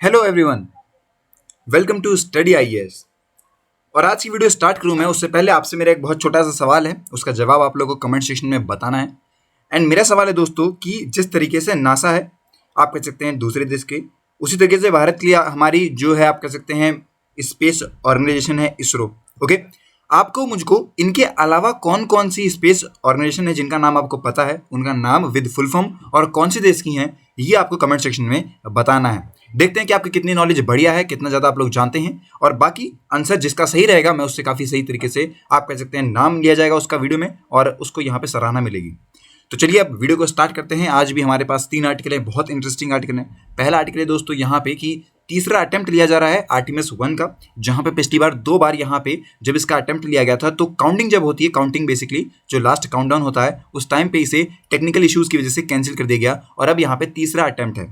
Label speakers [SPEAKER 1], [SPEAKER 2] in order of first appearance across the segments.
[SPEAKER 1] Hello everyone, welcome to Study IAS. और आज की वीडियो स्टार्ट करूं मैं उससे पहले आपसे मेरा एक बहुत छोटा सा सवाल है, उसका जवाब आप लोगों को कमेंट सेक्शन में बताना है। एंड मेरा सवाल है दोस्तों कि जिस तरीके से नासा है, आप कह सकते हैं दूसरे देश के, उसी तरीके से भारत के लिए हमारी जो है आप कह सकते हैं स्पेस ऑर्गेनाइजेशन है इसरो। ओके, आपको मुझको इनके अलावा कौन कौन सी स्पेस ऑर्गेनाइजेशन है जिनका नाम आपको पता है, उनका नाम विद फुल फॉर्म और कौन से देश की हैं, ये आपको कमेंट सेक्शन में बताना है। देखते हैं कि आपकी कितनी नॉलेज बढ़िया है, कितना ज़्यादा आप लोग जानते हैं। और बाकी आंसर जिसका सही रहेगा मैं उससे काफ़ी सही तरीके से आप कह सकते हैं नाम लिया जाएगा उसका वीडियो में और उसको यहाँ पे सराहना मिलेगी। तो चलिए अब वीडियो को स्टार्ट करते हैं। आज भी हमारे पास 3 आर्टिकल है, बहुत इंटरेस्टिंग आर्टिकल है। पहला आर्टिकल है दोस्तों यहाँ पे कि तीसरा अटेम्प्ट लिया जा रहा है आर्टिमिस 1 का, जहाँ पे पिछली बार 2 बार यहाँ पे जब इसका अटेम्प्ट लिया गया था तो काउंटिंग जब होती है, काउंटिंग बेसिकली जो लास्ट काउंटडाउन होता है उस टाइम पे इसे टेक्निकल इश्यूज़ की वजह से कैंसिल कर दिया गया और अब यहाँ पे तीसरा अटेम्प्ट है।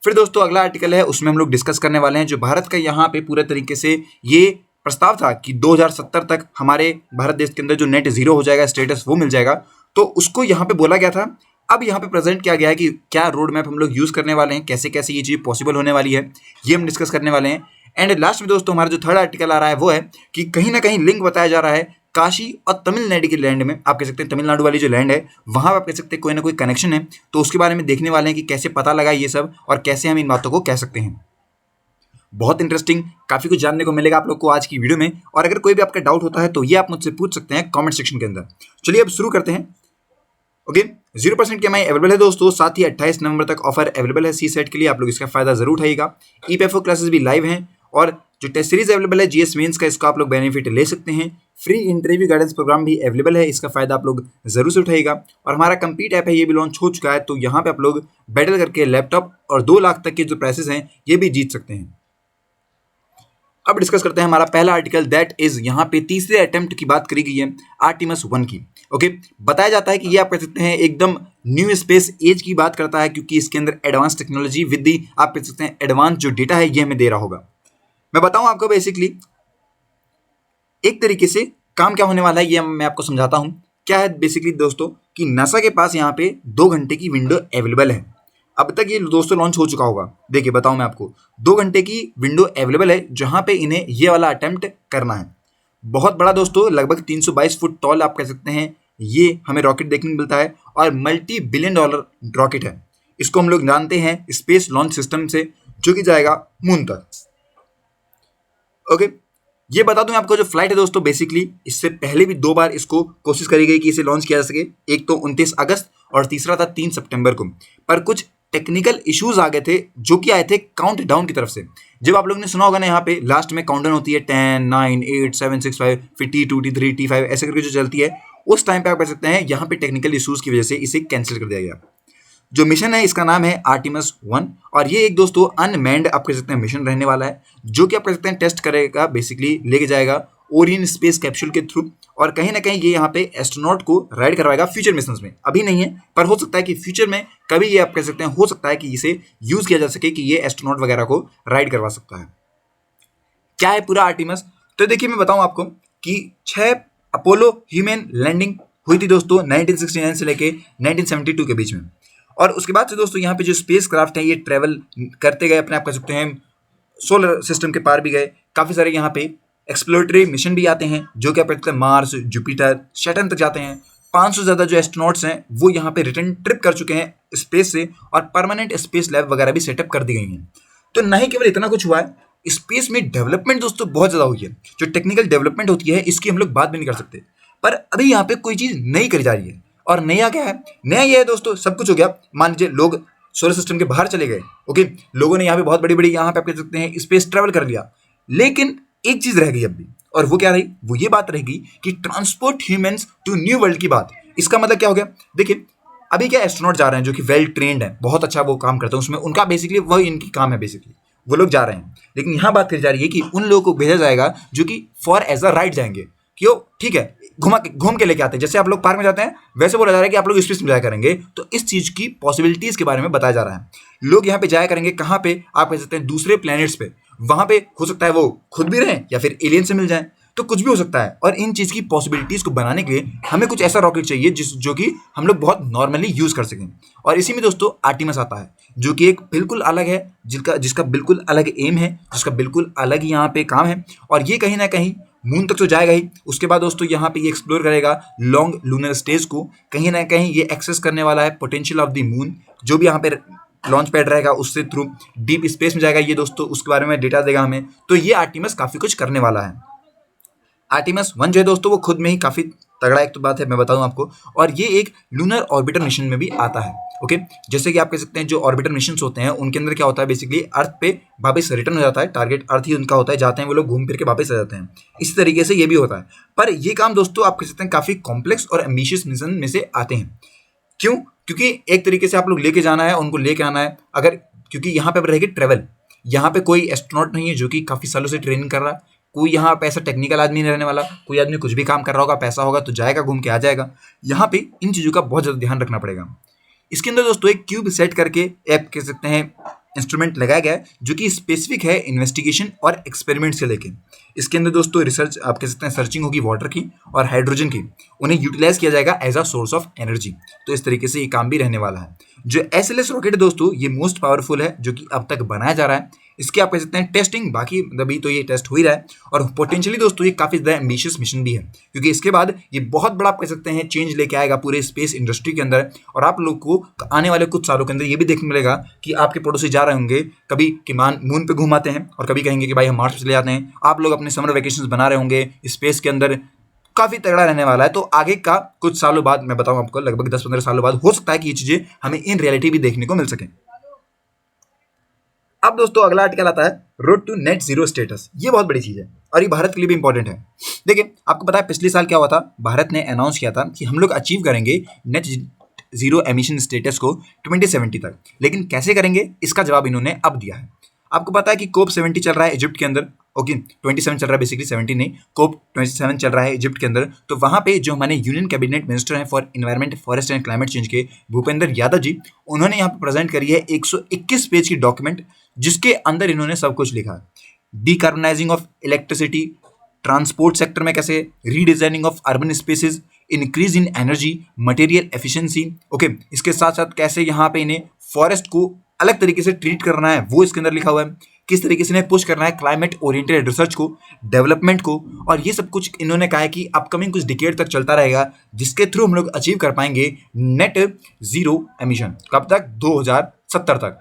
[SPEAKER 1] फिर दोस्तों अगला आर्टिकल है, उसमें हम लोग डिस्कस करने वाले हैं जो भारत का यहाँ पे पूरे तरीके से ये प्रस्ताव था कि 2070 तक हमारे भारत देश के अंदर जो नेट जीरो हो जाएगा स्टेटस वो मिल जाएगा, तो उसको यहाँ पे बोला गया था। अब यहाँ पे प्रेजेंट किया गया है कि क्या रोड मैप हम लोग यूज़ करने वाले हैं, कैसे कैसे ये चीज़ पॉसिबल होने वाली है, ये हम डिस्कस करने वाले हैं। एंड लास्ट में दोस्तों हमारा जो थर्ड आर्टिकल आ रहा है वो है कि कहीं ना कहीं लिंक बताया जा रहा है काशी और तमिलनाडु की लैंड में, आप कह सकते हैं तमिलनाडु वाली जो लैंड है वहाँ आप कह सकते हैं कोई ना कोई कनेक्शन है, तो उसके बारे में देखने वाले हैं कि कैसे पता लगा ये सब और कैसे हम इन बातों को कह सकते हैं। बहुत इंटरेस्टिंग, काफ़ी कुछ जानने को मिलेगा आप लोग को आज की वीडियो में। और अगर कोई भी आपका डाउट होता है तो ये आप मुझसे पूछ सकते हैं कॉमेंट सेक्शन के अंदर। चलिए अब शुरू करते हैं। ओके, 0% EMI अवेलेबल है दोस्तों, साथ ही 28 नवंबर तक ऑफर अवेलेबल है CSET के लिए, आप लोग इसका फायदा जरूर उठाइएगा। EPFO क्लासेस भी लाइव हैं और जो टेस्ट सीरीज अवेलेबल है GS मेंस का, इसका आप लोग बेनिफिट ले सकते हैं। फ्री इंटरव्यू गाइडेंस प्रोग्राम भी अवेलेबल है, इसका फायदा आप लोग जरूर से उठाइएगा। और हमारा कंपीट ऐप है, ये भी लॉन्च हो चुका है, तो यहाँ पे आप लोग बैटल करके लैपटॉप और 2 लाख तक के जो प्राइसेस हैं ये भी जीत सकते हैं। अब डिस्कस करते हैं हमारा पहला आर्टिकल, दैट इज यहाँ पे तीसरे अटेम्प्ट की बात करी गई है आर्टिमस 1 की। ओके, बताया जाता है कि ये आप कह सकते हैं एकदम न्यू स्पेस एज की बात करता है, क्योंकि इसके अंदर एडवांस टेक्नोलॉजी विद दी आप कह सकते हैं एडवांस जो डेटा है ये हमें दे रहा होगा। मैं बताऊं आपको बेसिकली एक तरीके से काम क्या होने वाला है, ये मैं आपको समझाता हूं। क्या है बेसिकली दोस्तों कि नासा के पास यहाँ पे 2 घंटे की विंडो अवेलेबल है। अब तक ये दोस्तों लॉन्च हो चुका होगा, देखिए बताऊं मैं आपको, 2 घंटे की विंडो अवेलेबल है जहां पे इन्हें ये वाला अटेम्प्ट करना है। बहुत बड़ा दोस्तों, लगभग 322 फुट टॉल आप कह सकते हैं ये हमें रॉकेट देखने को मिलता है और $multi-billion रॉकेट है। इसको हम लोग जानते हैं स्पेस लॉन्च सिस्टम से, जो कि जाएगा मून तक। ओके, ये बता दूं आपको जो फ्लाइट है दोस्तों, बेसिकली इससे पहले भी 2 बार इसको कोशिश करी गई कि इसे लॉन्च किया जा सके। एक तो 29 अगस्त और तीसरा था 3 सितंबर को, पर कुछ टेक्निकल इश्यूज आ गए थे जो कि आए थे काउंट डाउन की तरफ से। जब आप लोगों ने सुना होगा ना, यहाँ पे लास्ट में काउंट डाउन होती है 10, 9, 8, 7, 6, 5, फिर T2, T3, T5 ऐसे करके जो चलती है, उस टाइम पे आप कह सकते हैं यहाँ पे टेक्निकल इश्यूज की वजह से इसे कैंसिल कर दिया गया। जो मिशन है इसका नाम है आर्टिमस 1 और ये एक दोस्तों अनमैन्ड आप कह सकते हैं मिशन रहने वाला है, जो कि आप कह सकते हैं टेस्ट करेगा, बेसिकली लेके जाएगा ओरियन स्पेस कैप्सूल के थ्रू। और कहीं ना कहीं ये यहाँ पे एस्ट्रोनॉट को राइड करवाएगा फ्यूचर मिशन में। अभी नहीं है, पर हो सकता है कि फ्यूचर में कभी ये आप कह सकते हैं हो सकता है कि इसे यूज किया जा सके कि ये एस्ट्रोनॉट वगैरह को राइड करवा सकता है। क्या है पूरा आर्टिमस, तो देखिए मैं बताऊं आपको कि 6 अपोलो ह्यूमन लैंडिंग हुई थी दोस्तों 1969 से लेके 1972 के बीच में। और उसके बाद से दोस्तों यहाँ पे जो स्पेस क्राफ्ट है ये ट्रेवल करते गए, अपने आप कह सकते हैं सोलर सिस्टम के पार भी गए। काफ़ी सारे यहाँ पे एक्सप्लोरेटरी मिशन भी आते हैं जो कि आप कह सकते हैं मार्स, जुपिटर, सैटर्न तक जाते हैं। 500 से ज़्यादा जो एस्ट्रोनॉट्स हैं वो यहाँ पे रिटर्न ट्रिप कर चुके हैं स्पेस से और परमानेंट स्पेस लैब वगैरह भी सेटअप कर दी गई हैं। तो नहीं केवल इतना कुछ हुआ है, स्पेस में डेवलपमेंट दोस्तों बहुत ज़्यादा हुई है। जो टेक्निकल डेवलपमेंट होती है इसकी हम लोग बात भी नहीं कर सकते, पर अभी यहाँ पे कोई चीज़ नई करी जा रही है। और नया क्या है? नया ये है दोस्तों, सब कुछ हो गया। मान लीजिए लोग सोलर सिस्टम के बाहर चले गए, ओके, लोगों ने यहाँ पे बहुत बड़ी बड़ी यहाँ पे आप कह सकते हैं स्पेस ट्रेवल कर लिया, लेकिन एक चीज़ रह गई अब भी, और वो क्या रही? वो ये बात रहेगी कि transport humans to new world की बात। इसका मतलब क्या हो गया? देखिए अभी क्या एस्ट्रोनॉट जा रहे हैं जो कि वेल ट्रेंड है, बहुत अच्छा वो काम करते हैं, उसमें उनका बेसिकली वही इनकी काम है, बेसिकली वो लोग जा रहे हैं। लेकिन यहाँ बात करी जा रही है कि उन लोगों को भेजा जाएगा जो कि फॉर एज अ राइड जाएंगे। क्यों? ठीक है, घूम के लेके आते हैं, जैसे आप लोग पार्क में जाते हैं वैसे बोला जा रहा है कि आप लोग स्पेस में जाया करेंगे। तो इस चीज़ की पॉसिबिलिटीज़ के बारे में बताया जा रहा है। लोग यहाँ पे जाया करेंगे कहाँ पे? आप कह सकते हैं दूसरे प्लैनेट्स पे। वहाँ पे हो सकता है वो खुद भी रहें या फिर एलियन से मिल जाएं। तो कुछ भी हो सकता है। और इन चीज़ की पॉसिबिलिटीज़ को बनाने के लिए हमें कुछ ऐसा रॉकेट चाहिए जो कि हम लोग बहुत नॉर्मली यूज़ कर सकें। और इसी में दोस्तों आर्टिमस आता है, जो कि एक बिल्कुल अलग है, जिसका बिल्कुल अलग एम है, जिसका बिल्कुल अलग ही यहाँ पे काम है। और ये कहीं ना कहीं मून तक तो जाएगा ही, उसके बाद दोस्तों यहाँ पे ये एक्सप्लोर करेगा लॉन्ग लूनर स्टेज को। कहीं ना कहीं ये एक्सेस करने वाला है पोटेंशियल ऑफ द मून, जो भी यहाँ पे लॉन्च पैड रहेगा उससे थ्रू डीप स्पेस में जाएगा ये दोस्तों, उसके बारे में डेटा देगा हमें। तो ये आर्टिमस काफ़ी कुछ करने वाला है। आर्टिमस 1 जो है दोस्तों वो खुद में ही काफ़ी तगड़ा एक तो बात है, मैं बताऊं आपको। और ये एक लूनर ऑर्बिटर मिशन में भी आता है। ओके, जैसे कि आप कह सकते हैं जो ऑर्बिटर मिशन होते हैं उनके अंदर क्या होता है, बेसिकली अर्थ पे वापस रिटर्न हो जाता है, टारगेट अर्थ ही उनका होता है, जाते हैं वो लोग घूम फिर के वापस आ जाते हैं। इसी तरीके से ये भी होता है। पर ये काम दोस्तों आप कह सकते हैं काफ़ी कॉम्प्लेक्स और एम्बिशियस मिशन में से आते हैं। क्यों? क्योंकि एक तरीके से आप लोग लेके जाना है, उनको लेके आना है, अगर क्योंकि यहाँ पे रहेगी ट्रेवल। यहाँ पे कोई एस्ट्रोनॉट नहीं है जो कि काफ़ी सालों से ट्रेनिंग कर रहा है, कोई यहाँ पे ऐसा टेक्निकल आदमी नहीं रहने वाला, कोई आदमी कुछ भी काम कर रहा होगा, पैसा होगा तो जाएगा, घूम के आ जाएगा। यहाँ पे इन चीज़ों का बहुत ज़्यादा ध्यान रखना पड़ेगा। इसके अंदर दोस्तों एक क्यूब सेट करके ऐप कह सकते हैं इंस्ट्रूमेंट लगाया गया है, जो कि स्पेसिफिक है इन्वेस्टिगेशन और एक्सपेरिमेंट से लेके। इसके अंदर दोस्तों रिसर्च आप कह सकते हैं सर्चिंग होगी वाटर की और हाइड्रोजन की, उन्हें यूटिलाइज किया जाएगा as a source of energy. तो इस तरीके से ये काम भी रहने वाला है। जो SLS रॉकेट है दोस्तों ये मोस्ट पावरफुल है जो कि अब तक बनाया जा रहा है। इसके आप कह सकते हैं टेस्टिंग बाकी अभी तो ये टेस्ट हो ही रहा है। और पोटेंशियली दोस्तों ये काफ़ी ज़्यादा एम्बिशियस मिशन भी है, क्योंकि इसके बाद ये बहुत बड़ा आप कह सकते हैं चेंज लेके आएगा पूरे स्पेस इंडस्ट्री के अंदर। और आप लोग को आने वाले कुछ सालों के अंदर ये भी देखने मिलेगा कि आपके पड़ोसी जा रहे होंगे कभी कि मून पे घुमाते हैं और कभी कहेंगे कि भाई हम मार्स पे चले जाते हैं। आप लोग अपने समर वेकेशन बना रहे होंगे स्पेस के अंदर, काफ़ी तगड़ा रहने वाला है। तो आगे का कुछ सालों बाद मैं बताऊं आपको, लगभग 10-15 सालों बाद हो सकता है कि ये चीज़ें हमें इन रियलिटी भी देखने को मिल सके। अब दोस्तों अगला आर्टिकल आता है road to net zero status. ये बहुत बड़ी चीज़ है और ये भारत के लिए भी इंपॉर्टेंट है। देखिए आपको पता है पिछले साल क्या हुआ था, भारत ने अनाउंस किया था कि हम लोग अचीव करेंगे नेट जीरो एमिशन स्टेटस को 2070 तक। लेकिन कैसे करेंगे इसका जवाब इन्होंने अब दिया है। आपको पता है कि COP 70 चल रहा है इजिप्ट के अंदर। ओके 27 चल रहा है, बेसिकली 70 नहीं, COP 27 चल रहा है इजिप्ट के अंदर। तो वहाँ पे जो हमारे यूनियन कैबिनेट मिनिस्टर हैं for environment forest and climate change के भूपेंद्र यादव जी, उन्होंने यहाँ पे प्रेजेंट करी है 121 पेज की डॉक्यूमेंट, जिसके अंदर इन्होंने सब कुछ लिखा है। डीकार्बनाइजिंग ऑफ इलेक्ट्रिसिटी, ट्रांसपोर्ट सेक्टर में कैसे, redesigning of urban spaces, increase in energy, material efficiency. Okay, इसके साथ साथ कैसे यहाँ पे इन्हें फॉरेस्ट को अलग तरीके से ट्रीट करना है वो इसके अंदर लिखा हुआ है। किस तरीके से इन्हें पुश करना है क्लाइमेट ओरिएंटेड रिसर्च को, डेवलपमेंट को। और ये सब कुछ इन्होंने कहा है कि अपकमिंग कुछ डिकेड तक चलता रहेगा, जिसके थ्रू हम लोग अचीव कर पाएंगे नेट जीरो एमिशन। कब तक? 2070 तक।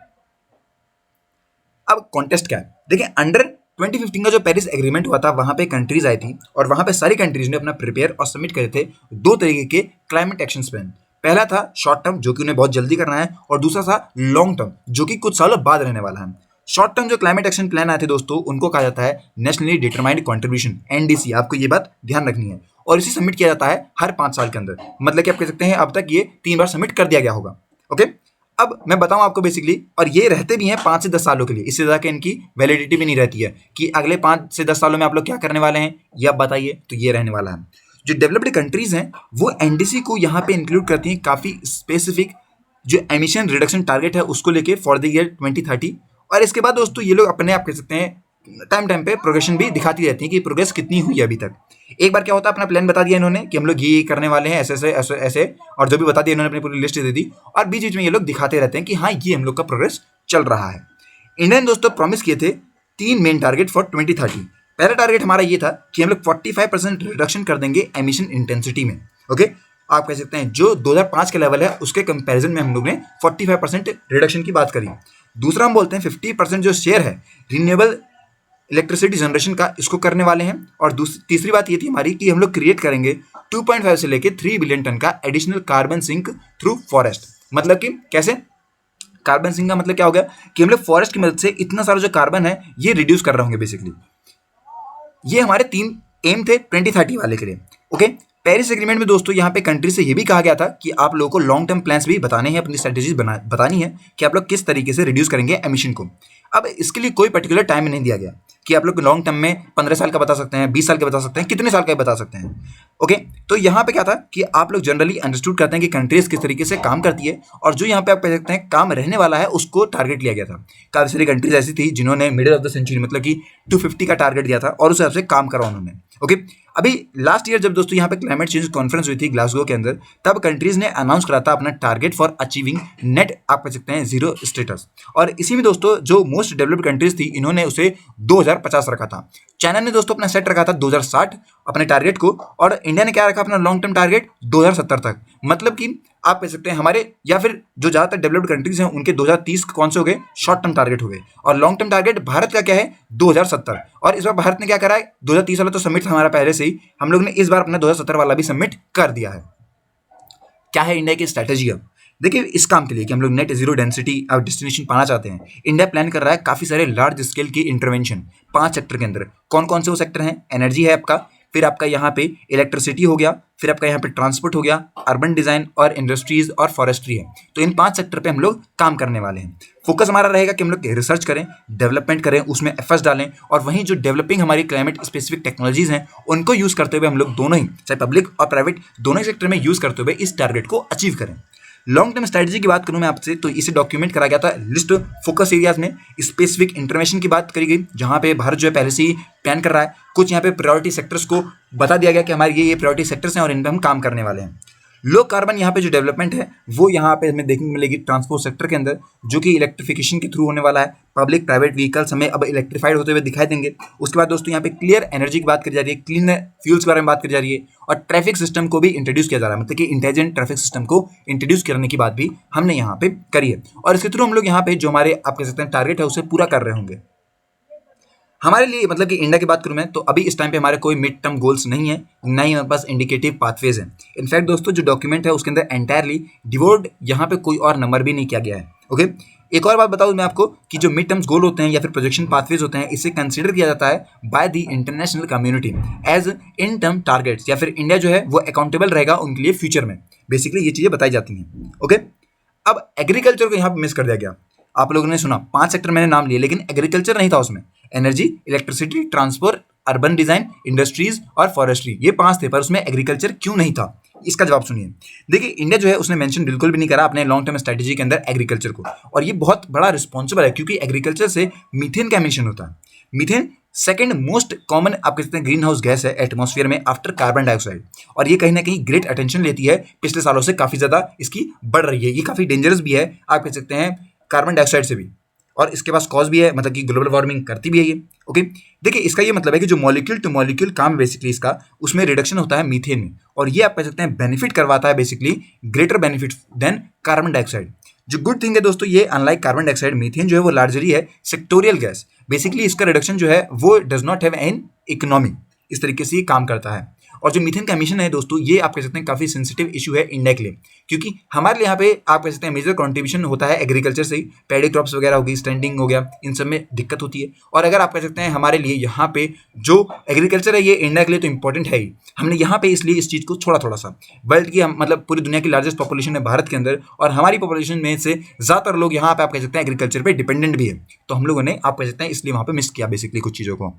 [SPEAKER 1] अब कॉन्टेस्ट क्या है, देखिए अंडर 2015 का जो पेरिस एग्रीमेंट हुआ था वहां पे कंट्रीज आई थी और वहां पे सारी कंट्रीज ने अपना प्रिपेयर और सबमिट करे थे दो तरीके के क्लाइमेट एक्शन प्लान। पहला था शॉर्ट टर्म जो कि उन्हें बहुत जल्दी करना है, और दूसरा था लॉन्ग टर्म जो कि कुछ सालों बाद रहने वाला है। शॉर्ट टर्म जो क्लाइमेट एक्शन प्लान आए थे दोस्तों उनको कहा जाता है नेशनली डिटरमाइंड कंट्रीब्यूशन, NDC। आपको ये बात ध्यान रखनी है। और इसे सबमिट किया जाता है हर 5 साल के अंदर। मतलब कि आप कह सकते हैं अब तक ये 3 बार सबमिट कर दिया गया होगा। ओके, अब मैं बताऊं आपको बेसिकली, और ये रहते भी हैं 5 से 10 सालों के लिए, इससे ज़्यादा कि इनकी वैलिडिटी भी नहीं रहती है कि अगले 5 से 10 सालों में आप लोग क्या करने वाले हैं ये आप बताइए। तो ये रहने वाला है। जो डेवलप्ड कंट्रीज हैं वो NDC को यहाँ पे इंक्लूड करती हैं काफ़ी स्पेसिफिक जो एमिशन रिडक्शन टारगेट है उसको लेके फॉर द ईयर 2030। और इसके बाद दोस्तों ये लोग अपने आप कह सकते हैं टाइम पे प्रोग्रेशन भी दिखाती रहती है कि प्रोग्रेस कितनी हुई है अभी तक। एक बार क्या होता है अपना प्लान बता दिया इन्होंने कि हम लोग ये करने वाले हैं ऐसे ऐसे ऐसे, और जो भी बता दिया इन्होंने अपनी पूरी लिस्ट दे दी, और बीच बीच में ये लोग दिखाते रहते हैं कि हाँ ये हम लोग का प्रोग्रेस चल रहा है। इंडियन दोस्तों प्रॉमिस किए थे 3 मेन टारगेट फॉर 2030। पहला टारगेट हमारा ये था कि हम लोग 45% रिडक्शन कर देंगे एमिशन इंटेंसिटी में। ओके, आप कह सकते हैं जो 2005 के लेवल है उसके कंपैरिजन में हम लोग ने 45% रिडक्शन की बात करी। दूसरा हम बोलते हैं 50% जो शेयर है रिन्यूएबल इलेक्ट्रिसिटी जनरेशन का, इसको करने वाले हैं। और तीसरी बात ये थी हमारी कि हम लोग क्रिएट करेंगे 2.5 से लेके 3 बिलियन टन का additional carbon sink through forest. मतलब कि कैसे कार्बन सिंक का मतलब क्या हो गया कि हम लोग फॉरेस्ट की मदद से इतना सारा जो कार्बन है ये रिड्यूस कर रहे होंगे बेसिकली। ये हमारे 3 एम थे 2030 वाले के लिए। ओके, पेरिस एग्रीमेंट में दोस्तों यहाँ पे कंट्री से ये भी कहा गया था कि आप लोगों को लॉन्ग टर्म प्लान्स भी बताने हैं, अपनी स्ट्रेटेजीज बतानी है कि आप लोग किस तरीके से रिड्यूस करेंगे एमिशन को। अब इसके लिए कोई पर्टिकुलर टाइम नहीं दिया गया कि आप लोग लॉन्ग टर्म में 15 साल का बता सकते हैं, 20 साल का बता सकते हैं, कितने साल का बता सकते हैं। ओके, तो यहाँ पे क्या था कि आप लोग जनरली अंडरस्टूड करते हैं कि कंट्रीज किस तरीके से काम करती है, और जो यहाँ पे आप कह सकते हैं काम रहने वाला है उसको टारगेट लिया गया था। काफ़ी सारी कंट्रीज ऐसी थी जिन्होंने मिडिल ऑफ द सेंचुरी मतलब कि 250 का टारगेट दिया था और उस हिसाब से काम करा उन्होंने। ओके। अभी लास्ट ईयर जब दोस्तों यहाँ पे क्लाइमेट चेंज कॉन्फ्रेंस हुई थी ग्लासगो के अंदर, तब कंट्रीज ने अनाउंस करा था अपना टारगेट फॉर अचीविंग नेट आप कह सकते हैं जीरो स्टेटस। और इसी में दोस्तों जो मोस्ट डेवलप्ड कंट्रीज थी इन्होंने उसे 2050 रखा था। चाइना ने दोस्तों अपना सेट रखा था 2060 अपने टारगेट को, और इंडिया ने क्या रखा अपना लॉन्ग टर्म टारगेट 2070 तक। मतलब कि आप कह सकते हैं हमारे या फिर जो ज़्यादातर डेवलप्ड कंट्रीज हैं उनके 2030 कौन से हो गए, शॉर्ट टर्म टारगेट हो गए, और लॉन्ग टर्म टारगेट भारत का क्या है 2070। और इस बार भारत ने क्या करा है, 2030 वाला तो सबमिट था हमारा पहले से ही, हम लोग ने इस बार अपना 2070 वाला भी सबमिट कर दिया है। क्या है इंडिया की स्ट्रैटेजी? अब देखिए, इस काम के लिए कि हम लोग नेट जीरो डेंसिटी अब डेस्टिनेशन पाना चाहते हैं, इंडिया प्लान कर रहा है काफ़ी सारे लार्ज स्केल की इंटरवेंशन 5 सेक्टर के अंदर। कौन कौन से वो सेक्टर हैं? एनर्जी है आपका, फिर आपका यहाँ पे इलेक्ट्रिसिटी हो गया, फिर आपका यहाँ पे ट्रांसपोर्ट हो गया, अर्बन डिजाइन और इंडस्ट्रीज और फॉरेस्ट्री है। तो इन 5 सेक्टर पे हम लोग काम करने वाले हैं। फोकस हमारा रहेगा कि हम लोग रिसर्च करें, डेवलपमेंट करें, उसमें एफर्ट्स डालें, और वहीं जो डेवलपिंग हमारी क्लाइमेट स्पेसिफिक टेक्नोलॉजीज हैं उनको यूज़ करते हुए हम लोग दोनों ही, चाहे पब्लिक और प्राइवेट दोनों ही सेक्टर में यूज़ करते हुए इस टारगेट को अचीव करें। लॉन्ग टर्म स्ट्रैटेजी की बात करूं मैं आपसे, तो इसे डॉक्यूमेंट करा गया था लिस्ट फोकस एरियाज में। स्पेसिफिक इंटरवेंशन की बात करी गई जहां पे भारत जो है पहले से ही प्लान कर रहा है। कुछ यहाँ पे प्रायोरिटी सेक्टर्स को बता दिया गया कि हमारे ये प्रायोरिटी सेक्टर्स हैं और इन पर हम काम करने वाले हैं। लो कार्बन यहाँ पे जो डेवलपमेंट है वो यहाँ पे हमें देखने को मिलेगी ट्रांसपोर्ट सेक्टर के अंदर, जो कि इलेक्ट्रिफिकेशन के थ्रू होने वाला है। पब्लिक प्राइवेट व्हीकल्स हमें अब इलेक्ट्रीफाइड होते हुए दिखाई देंगे। उसके बाद दोस्तों यहाँ पे क्लियर एनर्जी की बात करी जा रही है, क्लीन फ्यूल्स के बारे में बात करी जा रही है, और ट्रैफिक सिस्टम को भी इंट्रोड्यूस किया जा रहा है। मतलब कि इंटेलिजेंट ट्रैफिक सिस्टम को इंट्रोड्यूस करने की बात भी हमने यहाँ पे करी है, और इसके थ्रू हम लोग यहाँ पे जो हमारे आप कह सकते हैं टारगेट है उसे पूरा कर रहे होंगे। हमारे लिए मतलब कि इंडिया की बात करूं मैं, तो अभी इस टाइम पे हमारे कोई मिड टर्म गोल्स नहीं है, ना ही हमारे पास इंडिकेटिव पाथवेज हैं। इनफैक्ट दोस्तों जो डॉक्यूमेंट है उसके अंदर एंटायरली डिवोर्ड यहाँ पे कोई और नंबर भी नहीं किया गया है। ओके, एक और बात बताऊं मैं आपको कि जो मिड टर्म्स गोल होते हैं या फिर प्रोजेक्शन पाथवेज होते हैं, इसे कंसीडर किया जाता है by the international community as in term targets, या फिर इंडिया जो है वो अकाउंटेबल रहेगा उनके लिए फ्यूचर में। बेसिकली ये चीज़ें बताई जाती हैं। ओके, अब एग्रीकल्चर को यहाँ पे मिस कर दिया गया। आप लोगों ने सुना 5 सेक्टर मैंने नाम लिए, लेकिन एग्रीकल्चर नहीं था उसमें। Energy, electricity, transport, urban design, industries और फॉरेस्ट्री, ये 5 थे, पर उसमें एग्रीकल्चर क्यों नहीं था? इसका जवाब सुनिए। देखिए, इंडिया जो है उसने मेंशन बिल्कुल भी नहीं करा अपने लॉन्ग टर्म स्ट्रेटेजी के अंदर एग्रीकल्चर को, और ये बहुत बड़ा रिस्पॉन्सिबल है क्योंकि एग्रीकल्चर से मीथेन का एमिशन होता है। मीथेन सेकंड मोस्ट कॉमन आप कहते हैं ग्रीन हाउस गैस है एटमॉस्फेयर में आफ्टर कार्बन डाइऑक्साइड, और ये कहीं ना कहीं ग्रेट अटेंशन लेती है। पिछले सालों से काफ़ी ज़्यादा इसकी बढ़ रही है। ये काफ़ी डेंजरस भी है, आप कह सकते हैं कार्बन डाइऑक्साइड से भी, और इसके पास कॉज भी है, मतलब कि ग्लोबल वार्मिंग करती भी है ये। ओके, देखिए इसका ये मतलब है कि जो मॉलिक्यूल टू मॉलिक्यूल काम बेसिकली इसका, उसमें रिडक्शन होता है मीथेन में, और ये आप कह सकते हैं बेनिफिट करवाता है basically, greater benefit than carbon dioxide. जो गुड थिंग है दोस्तों, ये अनलाइक कार्बन डाइऑक्साइड मीथेन जो है वो लार्जली है सेक्टोरियल गैस। बेसिकली इसका रिडक्शन जो है वो does not have an economy, इस तरीके से ये काम करता है। और जो मीथेन का एमिशन है दोस्तों, ये आप कह सकते हैं काफ़ी सेंसिटिव इशू है इंडिया के लिए, क्योंकि हमारे लिए यहाँ पे आप कह सकते हैं मेजर कंट्रीब्यूशन होता है एग्रीकल्चर से ही। पैडी क्रॉप्स वगैरह हो गई, स्टैंडिंग हो गया, इन सब में दिक्कत होती है। और अगर आप कह सकते हैं हमारे लिए यहाँ पे जो एग्रीकल्चर है ये इंडिया के लिए तो इंपॉर्टेंट है ही। हमने यहाँ पे इसलिए इस चीज़ को छोड़ा थोड़ा सा। वर्ल्ड की मतलब पूरी दुनिया की लार्जेस्ट पॉपुलेशन है भारत के अंदर, और हमारी पॉपुलेशन में से ज़्यादातर लोग यहाँ पे आप कह सकते हैं एग्रीकल्चर पर डिपेंडेंट भी है। तो हम लोगों ने आप कह सकते हैं इसलिए वहाँ पर मिस किया बेसिकली कुछ चीज़ों को।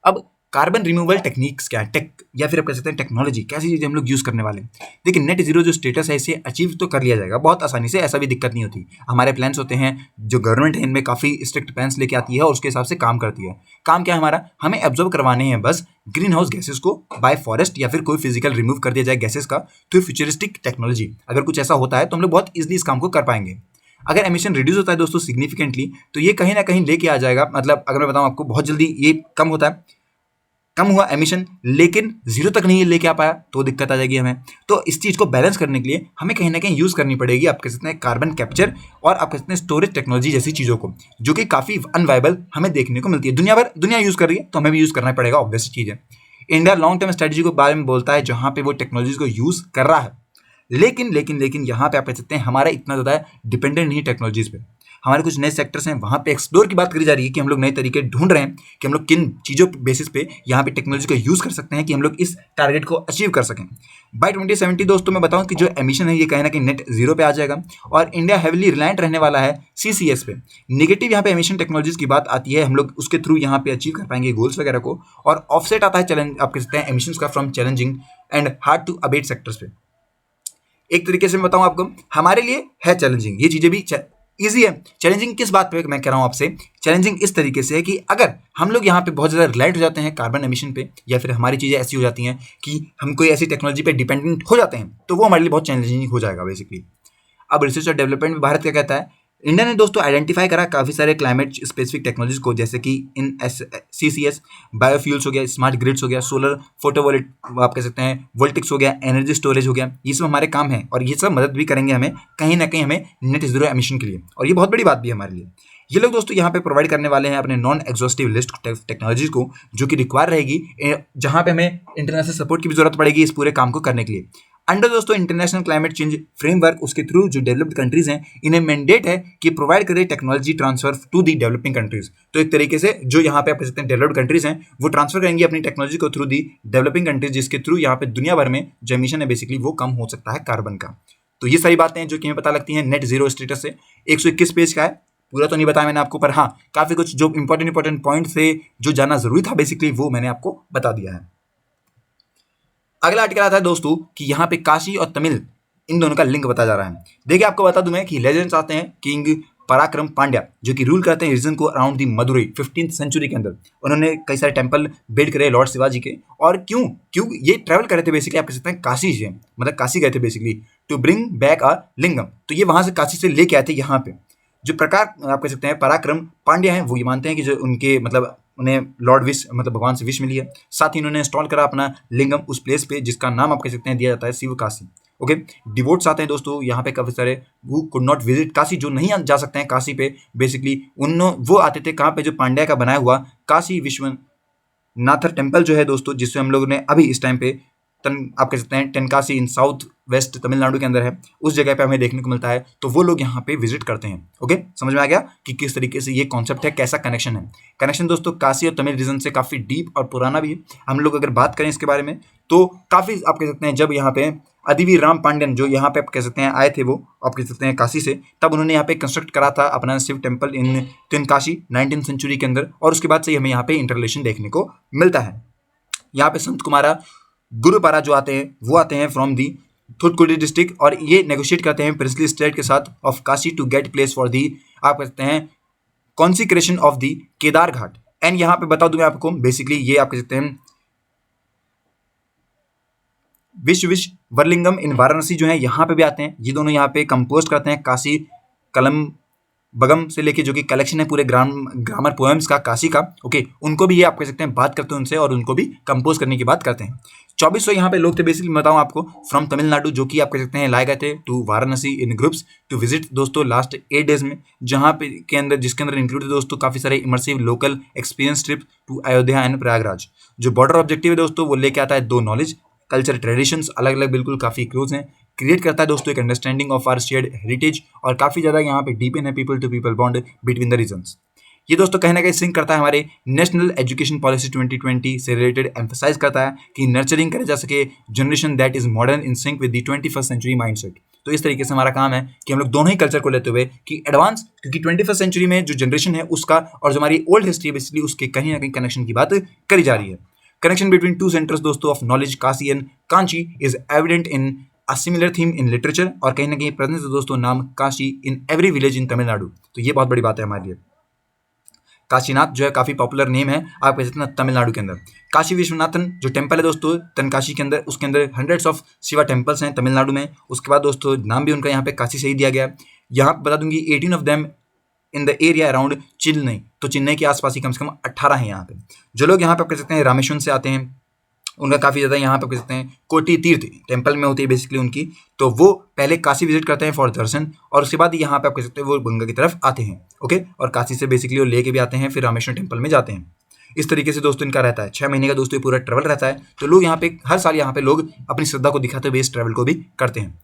[SPEAKER 1] अब कार्बन रिमूवल टेक्निक्स क्या है, टेक या फिर आप कह सकते हैं टेक्नोलॉजी, कैसी चीज़ें हम लोग यूज़ करने वाले हैं। देखिए, नेट जीरो जो स्टेटस है इसे अचीव तो कर लिया जाएगा बहुत आसानी से, ऐसा भी दिक्कत नहीं होती। हमारे प्लान्स होते हैं, जो गवर्नमेंट है इनमें काफ़ी स्ट्रिक्ट प्लान्स लेके आती है और उसके हिसाब से काम करती है। काम क्या है हमारा, हमें ऑब्जर्व करवाने हैं बस ग्रीन हाउस गैसेस को बाय फॉरेस्ट या फिर कोई फिजिकल रिमूव कर दिया जाए गैसेस का थ्रू फ्यूचरिस्टिक टेक्नोलॉजी। अगर कुछ ऐसा होता है तो हम लोग बहुत ईजिली इस काम को कर पाएंगे। अगर एमिशन रिड्यूस होता है दोस्तों सिग्निफिकेंटली, तो ये कहीं ना कहीं लेके आ जाएगा। मतलब अगर मैं बताऊं आपको, बहुत जल्दी ये कम होता है, कम हुआ एमिशन, लेकिन जीरो तक नहीं लेके आ पाया तो दिक्कत आ जाएगी हमें। तो इस चीज़ को बैलेंस करने के लिए हमें कहीं ना कहीं यूज़ करनी पड़ेगी आप कह सकते हैं कार्बन कैप्चर और आप कह सकते हैं स्टोरेज टेक्नोलॉजी जैसी चीज़ों को, जो कि काफ़ी अनवाइबल हमें देखने को मिलती है। दुनिया यूज़ कर रही है तो हमें भी यूज़ करना पड़ेगा, ऑब्वियस चीज़ है। इंडिया लॉन्ग टर्म स्ट्रेटजी के बारे में बोलता है जहाँ पे वो टेक्नोलॉजीज को यूज़ कर रहा है, लेकिन यहाँ पे आप कह सकते हैं हमारा इतना ज़्यादा डिपेंडेंट नहीं टेक्नोलॉजीज पे। हमारे कुछ नए सेक्टर्स हैं, वहाँ पे एक्सप्लोर की बात करी जा रही है कि हम लोग नए तरीके ढूंढ रहे हैं कि हम लोग किन चीज़ों बेसिस पे यहाँ पे टेक्नोलॉजी को यूज़ कर सकते हैं कि हम लोग इस टारगेट को अचीव कर सकें। बाय 2070 दोस्तों मैं बताऊँ कि जो एमिशन है ये कहीं ना कहीं नेट जीरो पे आ जाएगा, और इंडिया हेविली रिलायंट रहने वाला है CCS पे। नेगेटिव यहाँ पे एमिशन टेक्नोलॉजीज की बात आती है, हम लोग उसके थ्रू यहाँ पे अचीव कर पाएंगे गोल्स वगैरह को। और ऑफसेट आता है चैलेंज आप कह सकते हैं एमिशंस का from challenging and hard to abate sectors पे। एक तरीके से मैं बताऊं आपको, हमारे लिए है चैलेंजिंग, ये चीज़ें भी ईजी है। चैलेंजिंग किस बात पे मैं कह रहा हूँ आपसे, चैलेंजिंग इस तरीके से है कि अगर हम लोग यहाँ पे बहुत ज़्यादा रिलाइट हो जाते हैं कार्बन एमिशन पे, या फिर हमारी चीज़ें ऐसी हो जाती हैं कि हम कोई ऐसी टेक्नोलॉजी पे डिपेंडेंट हो जाते हैं, तो वो हमारे लिए बहुत चैलेंजिंग हो जाएगा बेसिकली। अब रिसर्च और डेवलपमेंट में भारत क्या कहता है, इंडिया ने दोस्तों आइडेंटिफाई करा काफ़ी सारे क्लाइमेट स्पेसिफिक टेक्नोलॉजीज को, जैसे कि इन CCS, बायोफ्यूल्स हो गया, स्मार्ट ग्रिड्स हो गया, सोलर फोटोवोल्ट आप कह सकते हैं, वोल्टिक्स हो गया, एनर्जी स्टोरेज हो गया। ये सब हमारे काम है और ये सब मदद भी करेंगे हमें कहीं ना कहीं हमें नेट जीरो एमिशन के लिए, और ये बहुत बड़ी बात भी है हमारे लिए। ये लोग दोस्तों यहाँ पे प्रोवाइड करने वाले हैं अपने नॉन एग्जॉस्टिव लिस्ट टेक्नोलॉजीज को, जो कि रिक्वायर रहेगी जहाँ पे हमें इंटरनेशनल सपोर्ट की भी जरूरत पड़ेगी इस पूरे काम को करने के लिए। अंडर दोस्तों इंटरनेशनल क्लाइमेट चेंज फ्रेमवर्क, उसके थ्रू जो डेवलप्ड कंट्रीज हैं इन्हें मैंडेट है कि प्रोवाइड करें technology transfer to the developing countries. तो एक तरीके से जो यहाँ पे आप कह सकते हैं डेवलप्ड कंट्रीज हैं वो ट्रांसफर करेंगी अपनी टेक्नोलॉजी को थ्रू दी डेवलपिंग कंट्रीज, जिसके थ्रू यहाँ पे दुनिया भर में जो एमिशन है बेसिकली वो कम हो सकता है कार्बन का। तो ये सारी बातें हैं जो कि हमें पता लगती हैं नेट जीरो स्टेटस से। 121 पेज का है, पूरा तो नहीं बताया मैंने आपको, पर हाँ काफी कुछ जो इंपॉर्टेंट पॉइंट थे जो जानना जरूरी था बेसिकली वो मैंने आपको बता दिया है। अगला आर्टिकल आता है दोस्तों कि यहाँ पे काशी और तमिल इन दोनों का लिंक बताया जा रहा है। देखिए आपको बता दूं मैं कि लेजेंड्स आते हैं किंग पराक्रम पांड्या, जो कि रूल करते हैं रीजन को around the Madurai 15th century के अंदर। उन्होंने कई सारे टेंपल बिल्ड करे लॉर्ड शिवाजी के, और क्यों क्यों ये ट्रैवल कर रहे थे बेसिकली आप कह सकते हैं काशी से, मतलब काशी गए थे बेसिकली टू ब्रिंग बैक अ लिंगम। तो ये वहां से काशी से लेके आए थे यहाँ पे। जो प्रकार आप कह सकते हैं पराक्रम पांड्या हैं वो ये मानते हैं कि जो उनके मतलब उन्हें लॉर्ड विश मतलब भगवान से विश मिली है। साथ ही उन्होंने इंस्टॉल करा अपना लिंगम उस प्लेस पे जिसका नाम आप कह सकते हैं दिया जाता है शिव काशी। ओके, डिवोट्स आते हैं दोस्तों यहाँ पे काफी सारे वो कुड नॉट विजिट काशी, जो नहीं जा सकते हैं काशी पे बेसिकली वो आते थे कहाँ पे, जो पांड्या का बनाया हुआ काशी विश्वनाथर टेम्पल जो है दोस्तों, जिससे हम लोगों ने अभी इस टाइम पे आप कह सकते हैं तेनकाशी इन साउथ वेस्ट तमिलनाडु के अंदर है, उस जगह पे हमें देखने को मिलता है। तो वो लोग यहाँ पे विजिट करते हैं। ओके, समझ में आ गया कि किस तरीके से ये कॉन्सेप्ट है, कैसा कनेक्शन है। कनेक्शन दोस्तों काशी और तमिल रीजन से काफ़ी डीप और पुराना भी है। हम लोग अगर बात करें इसके बारे में तो काफ़ी आप कह सकते हैं जब यहाँ पे अदिवीर राम पांड्यन जो यहाँ पे आप कह सकते हैं आए थे, वो आप कह सकते हैं काशी से, तब उन्होंने यहाँ पे कंस्ट्रक्ट करा था अपना Shiva temple in Tenkasi 19th century के अंदर, और उसके बाद से हमें यहाँ पे इंटरलेशन देखने को मिलता है। यहाँ पे संत कुमारा गुरुपारा जो आते हैं वो आते हैं फ्रॉम दी थुथकुडी डिस्ट्रिक्ट, और ये नेगोशिएट करते हैं प्रिंसली स्टेट के साथ of Kashi to get place for the आप कहते हैं consecration of the Kedar Ghat. And यहाँ पे बता दूं मैं आपको बेसिकली ये आप कह सकते हैं विश्व वरलिंगम इन वाराणसी जो है यहाँ पे भी आते हैं। ये दोनों यहाँ पे कंपोज करते हैं काशी कलम बगम से लेके, जो कि कलेक्शन है पूरे ग्रामर पोएम्स का काशी का। ओके, उनको भी ये आप कह सकते हैं बात करते हैं उनसे, और उनको भी कंपोज करने की बात करते हैं। 2400 यहाँ पे लोग थे बेसिकली, बताऊँ आपको फ्रॉम तमिलनाडु, जो कि आप कह सकते हैं लाए गए थे to Varanasi in groups to visit दोस्तों लास्ट 8 डेज में, जहाँ पे के अंदर जिसके अंदर इंक्लूड थे दोस्तों काफ़ी सारे immersive local experience trip to Ayodhya and Prayagraj. जो बॉर्डर ऑब्जेक्टिव है दोस्तों वो लेके आता है 2 नॉलेज, कल्चर ट्रेडिशंस अलग अलग बिल्कुल काफ़ी क्लोज हैं, क्रिएट करता है दोस्तों एक understanding of our shared heritage, और काफ़ी ज़्यादा यहाँ पे डीपन है people to people bond between the regions. ये दोस्तों कहीं ना कहीं सिंक करता है हमारे नेशनल एजुकेशन पॉलिसी 2020 से रिलेटेड, एम्फसाइज करता है कि नर्चरिंग करे जा सके generation that is modern in sync with the 21st century mindset. तो इस तरीके से हमारा काम है कि हम लोग दोनों ही कल्चर को लेते हुए कि एडवांस, क्योंकि 21st सेंचुरी में जो जनरेशन है उसका और जो हमारी ओल्ड हिस्ट्री है बेसिकली उसके कहीं ना कहीं कनेक्शन की बात करी जा रही है। Connection between two centers दोस्तों of knowledge Kashi and Kanchi is evident in a similar theme in literature, और कहीं ना कहीं प्रेजेंस है दोस्तों नाम Kashi in every village in Tamil Nadu. तो ये बहुत बड़ी बात है हमारे लिए। काशीनाथ जो है काफ़ी पॉपुलर नेम है आप कह सकते हैं तमिलनाडु के अंदर। काशी विश्वनाथन जो टेम्पल है दोस्तों तनकाशी के अंदर, उसके अंदर हंड्रेड्स ऑफ शिवा टेम्पल्स हैं तमिलनाडु में। उसके बाद दोस्तों नाम भी उनका यहाँ पे काशी से ही दिया गया। यहाँ बता दूंगी 18 of them in the area around Chennai, तो चेन्नई के आसपास ही कम से कम 18 हैं यहाँ पे। जो लोग यहाँ पे कह सकते हैं रामेश्वरम से आते हैं उनका काफ़ी ज़्यादा यहाँ पे कह सकते हैं कोटि तीर्थ टेम्पल में होती है बेसिकली उनकी, तो वो पहले काशी विजिट करते हैं फॉर दर्शन, और उसके बाद यहाँ पे आप कह सकते हैं वो गंगा की तरफ आते हैं। ओके, और काशी से बेसिकली वो लेके भी आते हैं, फिर रामेश्वरम टेम्पल में जाते हैं। इस तरीके से दोस्तों इनका रहता है 6 महीने का दोस्तों ये पूरा ट्रैवल रहता है। तो लोग यहाँ पे हर साल यहाँ पे लोग अपनी श्रद्धा को दिखाते हुए इस ट्रैवल को भी करते हैं।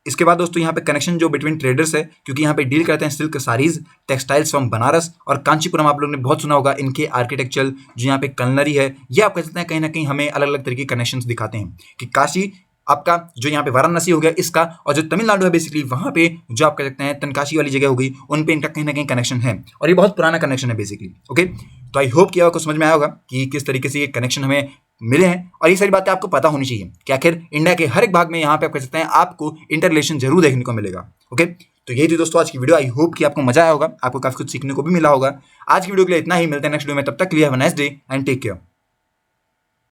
[SPEAKER 1] इसके बाद दोस्तों यहाँ पे कनेक्शन जो बिटवीन ट्रेडर्स है, क्योंकि यहाँ पे डील करते हैं silk saris textiles from Banaras और कांचीपुरम। आप लोगों ने बहुत सुना होगा इनके आर्किटेक्चर, जो यहाँ पे कलनरी है, ये आप कह सकते हैं कहीं ना कहीं हमें अलग अलग तरीके के कनेक्शंस दिखाते हैं कि काशी आपका जो यहाँ पे वाराणसी हो गया इसका, और जो तमिलनाडु है बेसिकली वहाँ पे जो आप कह सकते हैं तनकाशी वाली जगह हो गई, उन पे इनका कहीं ना कहीं कनेक्शन है, और ये बहुत पुराना कनेक्शन है बेसिकली। ओके, तो आई होप कि आपको समझ में आया होगा कि किस तरीके से ये कनेक्शन हमें मिले हैं, और ये सारी बातें आपको पता होनी चाहिए कि आखिर इंडिया के हर एक भाग में यहाँ पे आप कह सकते हैं आपको इंटर रिलेशन जरूर देखने को मिलेगा। ओके, तो तो यही थी दोस्तों आज की वीडियो। आई होप कि आपको मजा आया होगा, आपको काफी कुछ सीखने को भी मिला होगा। आज की वीडियो के लिए इतना ही, मिलते हैं नेक्स्ट वीडियो में, तब तक के लिए have a nice day and take care.